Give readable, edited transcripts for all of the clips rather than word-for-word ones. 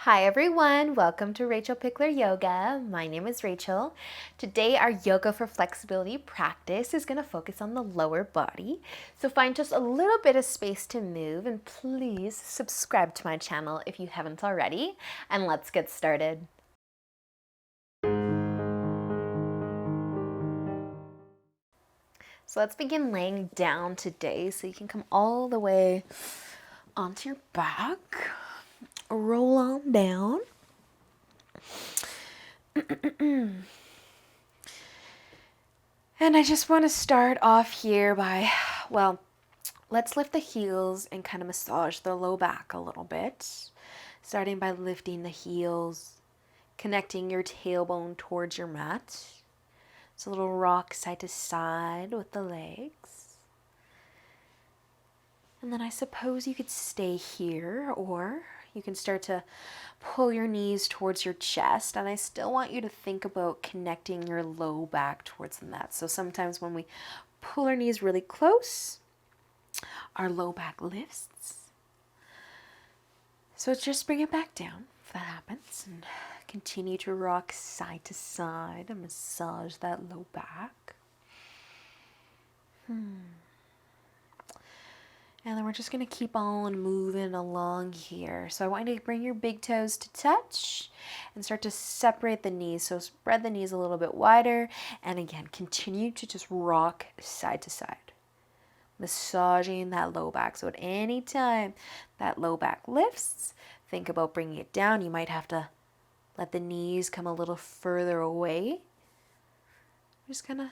Hi everyone, welcome to Rachel Pichler Yoga. My name is Rachel. Today our yoga for flexibility practice is going to focus on the lower body. So find just a little bit of space to move and please subscribe to my channel if you haven't already, and let's get started. So let's begin laying down today so you can come all the way onto your back. Roll on down. And I just want to start off here by, let's lift the heels and kind of massage the low back a little bit. Starting by lifting the heels, connecting your tailbone towards your mat. It's a little rock side to side with the legs. And then I suppose you could stay here, or you can start to pull your knees towards your chest. And I still want you to think about connecting your low back towards the mat. So sometimes when we pull our knees really close, our low back lifts. So just bring it back down if that happens, and continue to rock side to side and massage that low back. And then we're just going to keep on moving along here. So I want you to bring your big toes to touch and start to separate the knees. So spread the knees a little bit wider. And again, continue to just rock side to side, massaging that low back. So at any time that low back lifts, think about bringing it down. You might have to let the knees come a little further away. Just kind of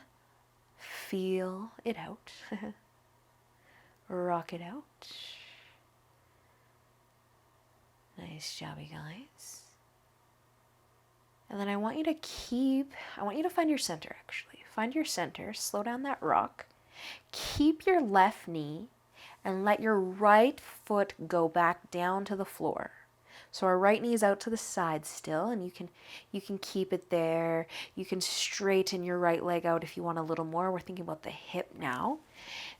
feel it out. Rock it out. Nice job, you guys. And then I want you to find your center actually. Find your center, slow down that rock. Keep your left knee and let your right foot go back down to the floor. So our right knee is out to the side still, and you can keep it there. You can straighten your right leg out if you want a little more. We're thinking about the hip now.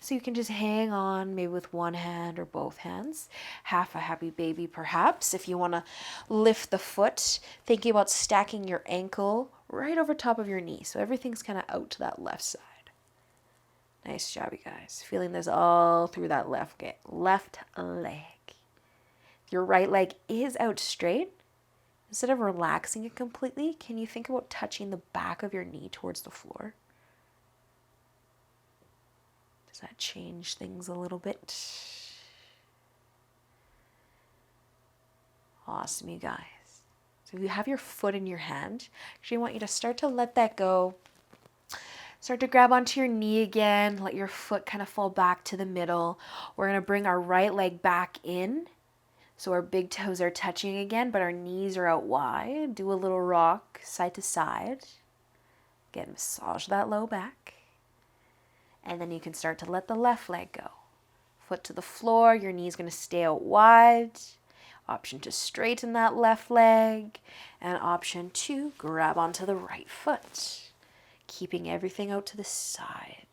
So you can just hang on maybe with one hand or both hands. Half a happy baby perhaps. If you want to lift the foot, thinking about stacking your ankle right over top of your knee. So everything's kind of out to that left side. Nice job, you guys. Feeling this all through that left leg. Your right leg is out straight. Instead of relaxing it completely, can you think about touching the back of your knee towards the floor? Does that change things a little bit? Awesome, you guys. So if you have your foot in your hand, actually I want you to start to let that go. Start to grab onto your knee again. Let your foot kind of fall back to the middle. We're going to bring our right leg back in. So our big toes are touching again, but our knees are out wide. Do a little rock side to side. Again, massage that low back. And then you can start to let the left leg go. Foot to the floor, your knee's going to stay out wide. Option to straighten that left leg. And option to grab onto the right foot. Keeping everything out to the side.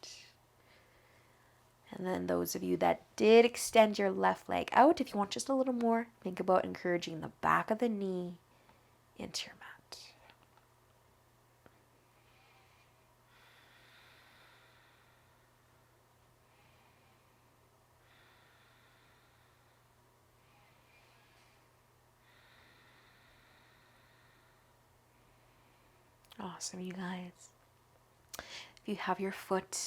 And then those of you that did extend your left leg out, if you want just a little more, think about encouraging the back of the knee into your mat. Awesome, you guys. If you have your foot,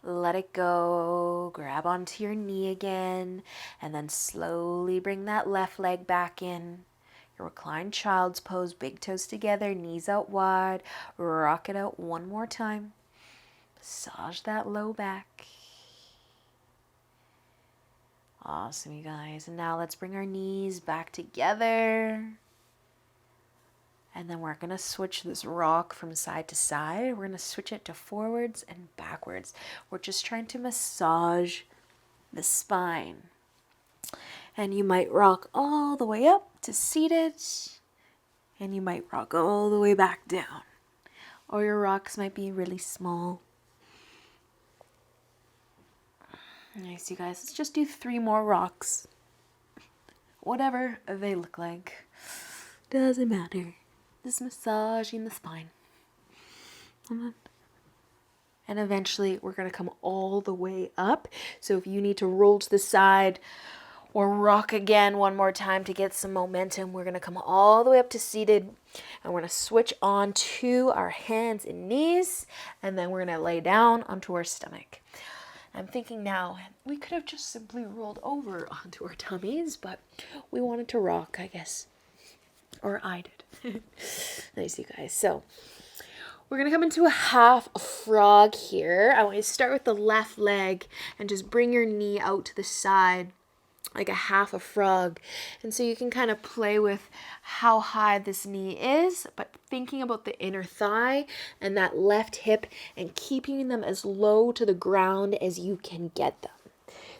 let it go, grab onto your knee again, and then slowly bring that left leg back in. Your reclined child's pose, big toes together, knees out wide. Rock it out one more time. Massage that low back. Awesome, you guys. And now let's bring our knees back together. And then we're going to switch this rock from side to side. We're going to switch it to forwards and backwards. We're just trying to massage the spine. And you might rock all the way up to seated. And you might rock all the way back down. Or your rocks might be really small. Nice, you guys. Let's just do 3 more rocks. whatever they look like. Doesn't matter. Just massaging the spine. And eventually we're going to come all the way up. So if you need to roll to the side or rock again one more time to get some momentum, we're going to come all the way up to seated. And we're going to switch on to our hands and knees. And then we're going to lay down onto our stomach. I'm thinking now, we could have just simply rolled over onto our tummies, but we wanted to rock, I guess. Or I did. Nice, you guys. So we're going to come into a half frog here. I want you to start with the left leg and just bring your knee out to the side like a half a frog. And so you can kind of play with how high this knee is, but thinking about the inner thigh and that left hip and keeping them as low to the ground as you can get them.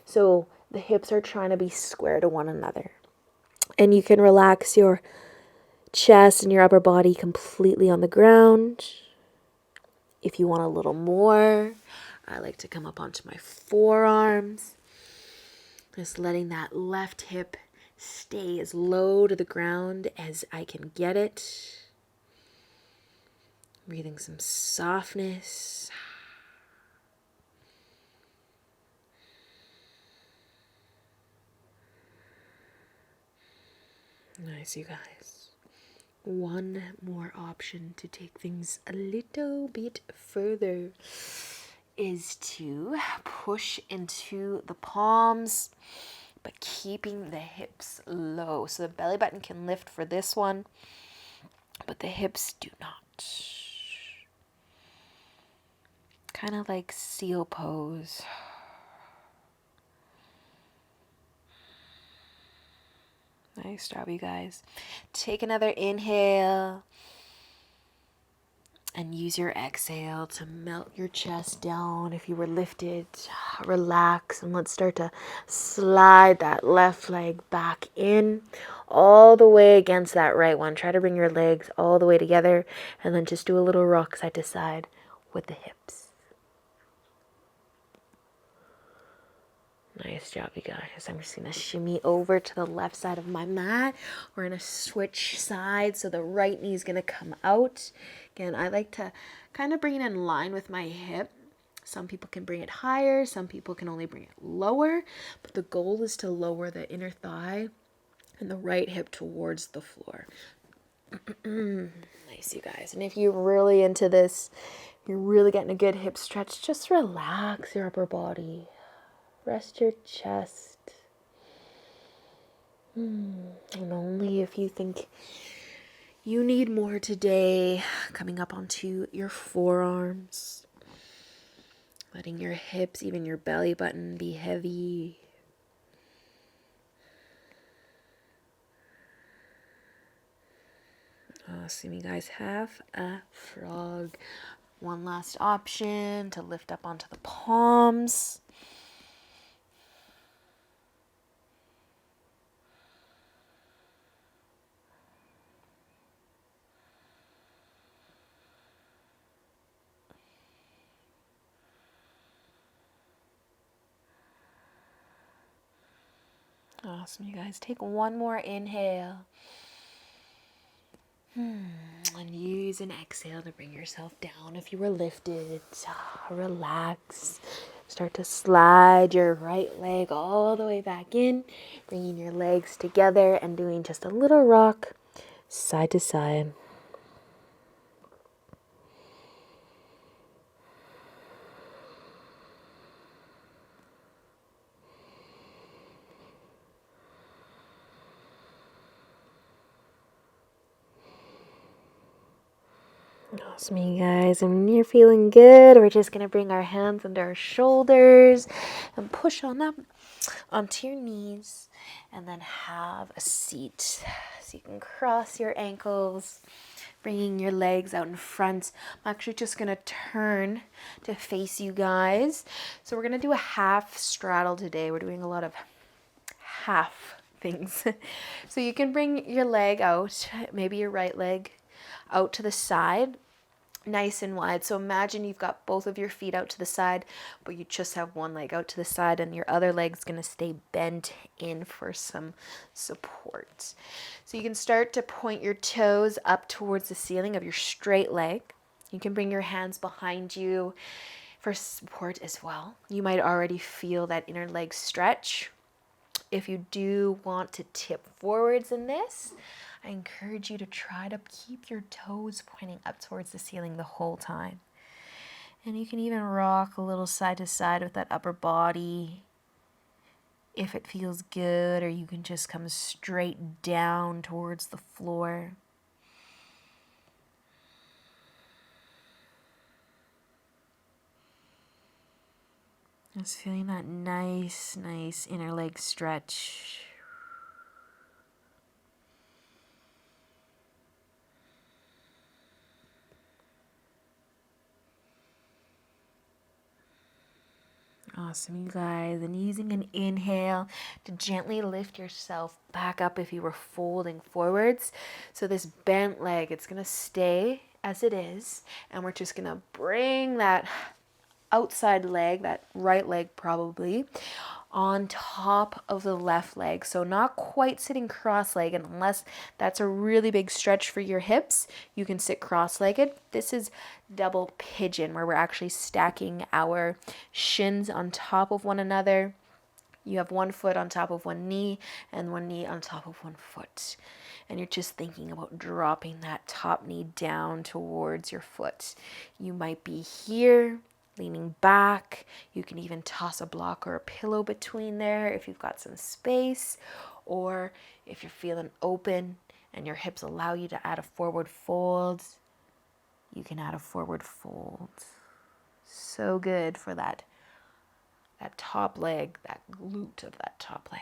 So the hips are trying to be square to one another. And you can relax your chest and your upper body completely on the ground. If you want a little more, I like to come up onto my forearms. Just letting that left hip stay as low to the ground as I can get it. Breathing some softness. Nice, you guys. One more option to take things a little bit further is to push into the palms, but keeping the hips low. So the belly button can lift for this one, but the hips do not. Kind of like seal pose. Nice job, you guys. Take another inhale. And use your exhale to melt your chest down. If you were lifted, relax. And let's start to slide that left leg back in all the way against that right one. Try to bring your legs all the way together. And then just do a little rock side to side with the hips. Nice job, you guys. I'm just going to shimmy over to the left side of my mat. We're going to switch sides. So the right knee is going to come out. Again, I like to kind of bring it in line with my hip. Some people can bring it higher. Some people can only bring it lower. But the goal is to lower the inner thigh and the right hip towards the floor. Nice, you guys. And if you're really into this, you're really getting a good hip stretch, just relax your upper body. Rest your chest. And only if you think you need more today, coming up onto your forearms. Letting your hips, even your belly button, be heavy. Awesome, you guys. Half a frog. One last option to lift up onto the palms. Awesome, you guys. Take one more inhale. And use an exhale to bring yourself down. If you were lifted, relax. Start to slide your right leg all the way back in. Bringing your legs together and doing just a little rock side to side. Awesome, you guys. And when you're feeling good, we're just going to bring our hands under our shoulders and push on up onto your knees. And then have a seat. So you can cross your ankles, bringing your legs out in front. I'm actually just going to turn to face you guys. So we're going to do a half straddle today. We're doing a lot of half things. So you can bring your leg out, maybe your right leg out to the side, nice and wide. So imagine you've got both of your feet out to the side, but you just have one leg out to the side and your other leg's going to stay bent in for some support. So you can start to point your toes up towards the ceiling of your straight leg. You can bring your hands behind you for support as well. You might already feel that inner leg stretch. If you do want to tip forwards in this, I encourage you to try to keep your toes pointing up towards the ceiling the whole time. And you can even rock a little side to side with that upper body if it feels good, or you can just come straight down towards the floor. Just feeling that nice inner leg stretch. Awesome, you guys. And using an inhale to gently lift yourself back up if you were folding forwards. So this bent leg, it's going to stay as it is. And we're just going to bring that outside leg, that right leg probably, on top of the left leg. So not quite sitting cross-legged, unless that's a really big stretch for your hips. You can sit cross-legged. This is double pigeon, where we're actually stacking our shins on top of one another. You have one foot on top of one knee and one knee on top of one foot. And you're just thinking about dropping that top knee down towards your foot. You might be here, leaning back. You can even toss a block or a pillow between there if you've got some space, or if you're feeling open and your hips allow you to add a forward fold, you can add a forward fold. So good for that top leg, that glute of that top leg.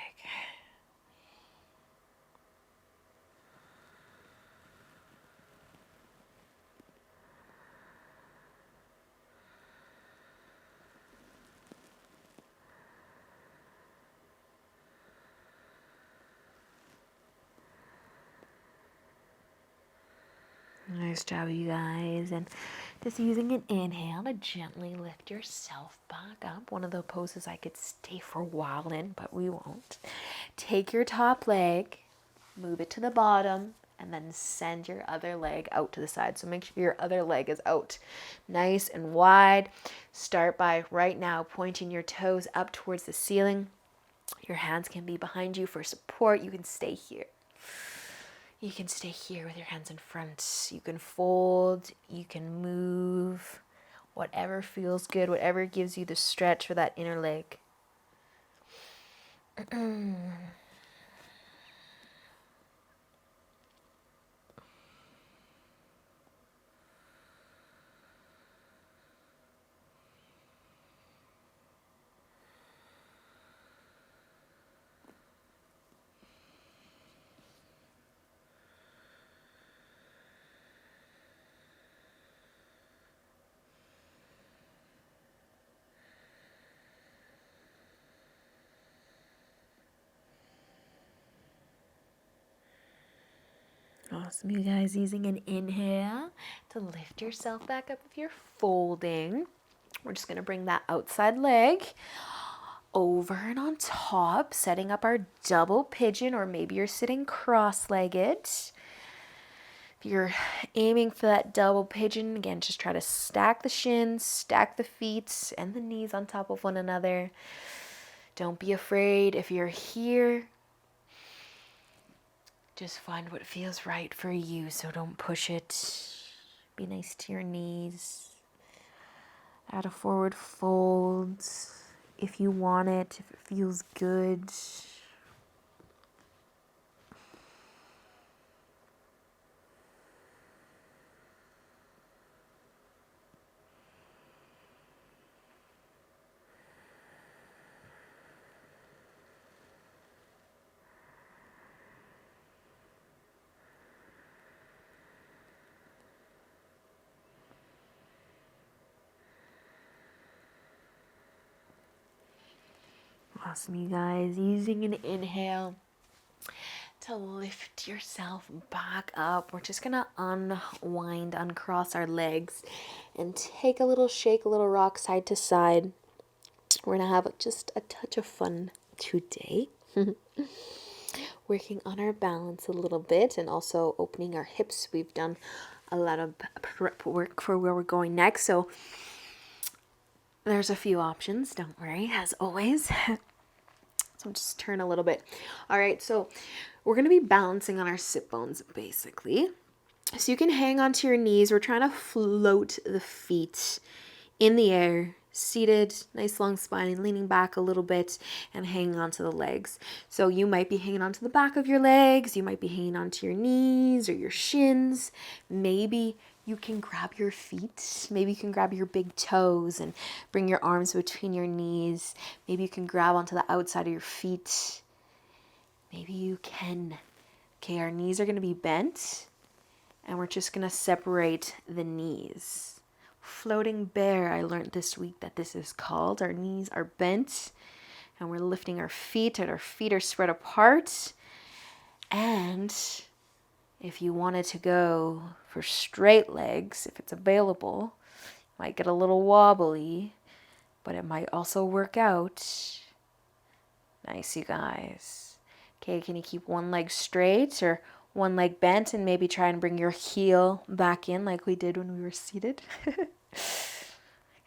Nice job, you guys. And just using an inhale to gently lift yourself back up. One of the poses I could stay for a while in, but we won't. Take your top leg, move it to the bottom, and then send your other leg out to the side. So make sure your other leg is out nice and wide. Start by right now pointing your toes up towards the ceiling. Your hands can be behind you for support. You can stay here. You can stay here with your hands in front. You can fold, you can move, whatever feels good, whatever gives you the stretch for that inner leg. Awesome, you guys. Using an inhale to lift yourself back up if you're folding. We're just going to bring that outside leg over and on top, setting up our double pigeon, or maybe you're sitting cross-legged. If you're aiming for that double pigeon, again, just try to stack the shins, stack the feet and the knees on top of one another. Don't be afraid. If you're here, just find what feels right for you, so don't push it. Be nice to your knees. Add a forward fold if you want it, if it feels good. Awesome, you guys. Using an inhale to lift yourself back up. We're just gonna unwind, uncross our legs and take a little shake, a little rock side to side. We're gonna have just a touch of fun today. Working on our balance a little bit and also opening our hips. We've done a lot of prep work for where we're going next, so there's a few options, don't worry, as always. So just turn a little bit. All right, so we're going to be balancing on our sit bones, basically. So you can hang onto your knees. We're trying to float the feet in the air, seated, nice long spine, leaning back a little bit and hanging onto the legs. So you might be hanging onto the back of your legs. You might be hanging onto your knees or your shins. Maybe you can grab your feet. Maybe you can grab your big toes and bring your arms between your knees. Maybe you can grab onto the outside of your feet. Maybe you can. Okay, our knees are going to be bent and we're just going to separate the knees. Floating bear, I learned this week that this is called. Our knees are bent and we're lifting our feet and our feet are spread apart. And if you wanted to go for straight legs, if it's available, it might get a little wobbly, but it might also work out. Nice, you guys. Okay, can you keep one leg straight or one leg bent and maybe try and bring your heel back in like we did when we were seated?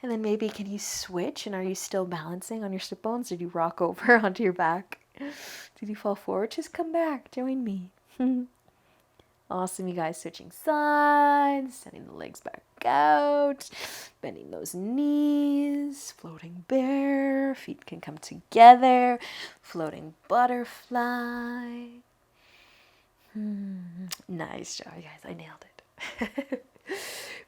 And then maybe can you switch, and are you still balancing on your sit bones? Did you rock over onto your back? Did you fall forward? Just come back, join me. Awesome, you guys. Switching sides, sending the legs back out, bending those knees, floating bear, feet can come together, floating butterfly. Nice job, you guys. I nailed it.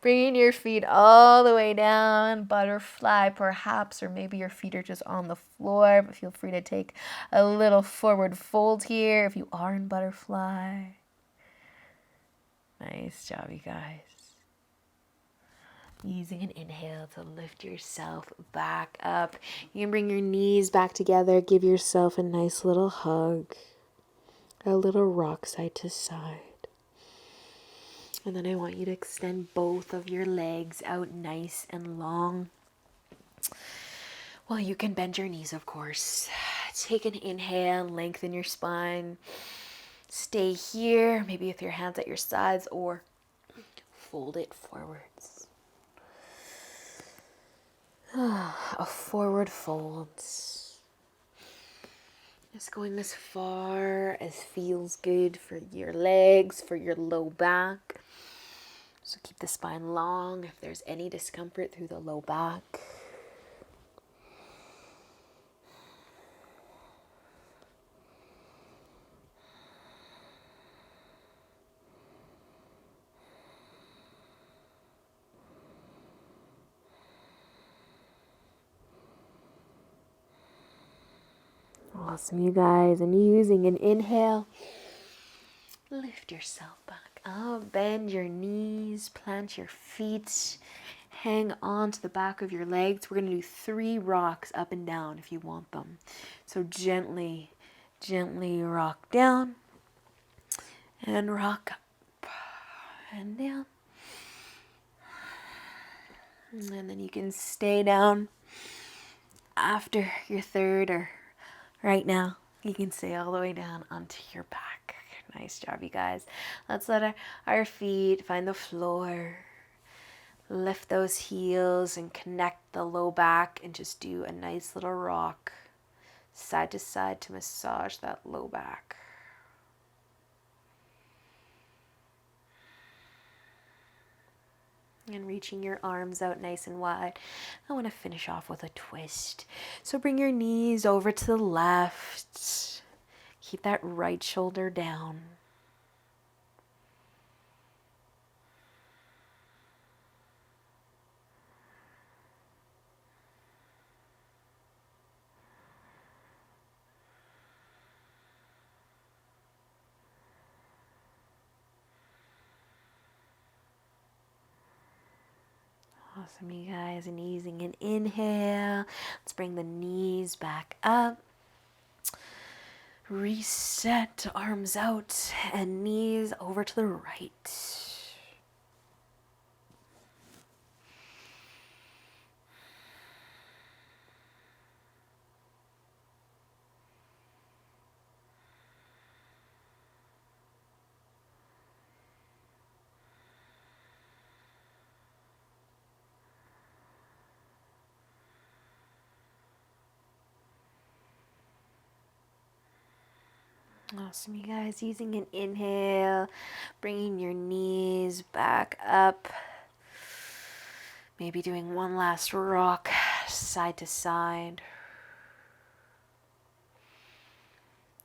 Bringing your feet all the way down, butterfly perhaps, or maybe your feet are just on the floor, but feel free to take a little forward fold here if you are in butterfly. Nice job, you guys. Using an inhale to lift yourself back up. You can bring your knees back together. Give yourself a nice little hug. A little rock side to side. And then I want you to extend both of your legs out nice and long. Well, you can bend your knees, of course. Take an inhale, lengthen your spine. Stay here, maybe with your hands at your sides, or fold it forwards. A forward fold. Just going as far as feels good for your legs, for your low back. So keep the spine long if there's any discomfort through the low back. Awesome, you guys. And using an inhale, lift yourself back up, bend your knees, plant your feet, hang on to the back of your legs. We're going to do 3 rocks up and down if you want them. So gently, gently rock down and rock up and down. And then you can stay down after your third, or right now, you can stay all the way down onto your back. Nice job, you guys. Let's let our feet find the floor. Lift those heels and connect the low back and just do a nice little rock side to side to massage that low back. And reaching your arms out nice and wide. I want to finish off with a twist. So bring your knees over to the left. Keep that right shoulder down. Awesome, you guys. And using an inhale, let's bring the knees back up. Reset, arms out and knees over to the right. Awesome, you guys. Using an inhale, bringing your knees back up. Maybe doing one last rock, side to side.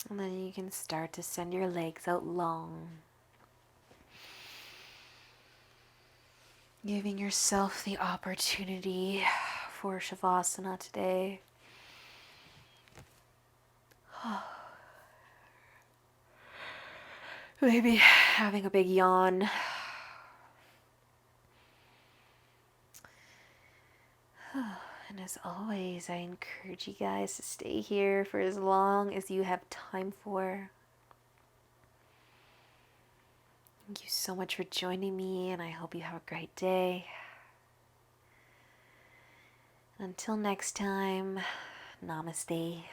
And then you can start to send your legs out long. Giving yourself the opportunity for shavasana today. Maybe having a big yawn. And as always, I encourage you guys to stay here for as long as you have time for. Thank you so much for joining me, and I hope you have a great day. Until next time, namaste.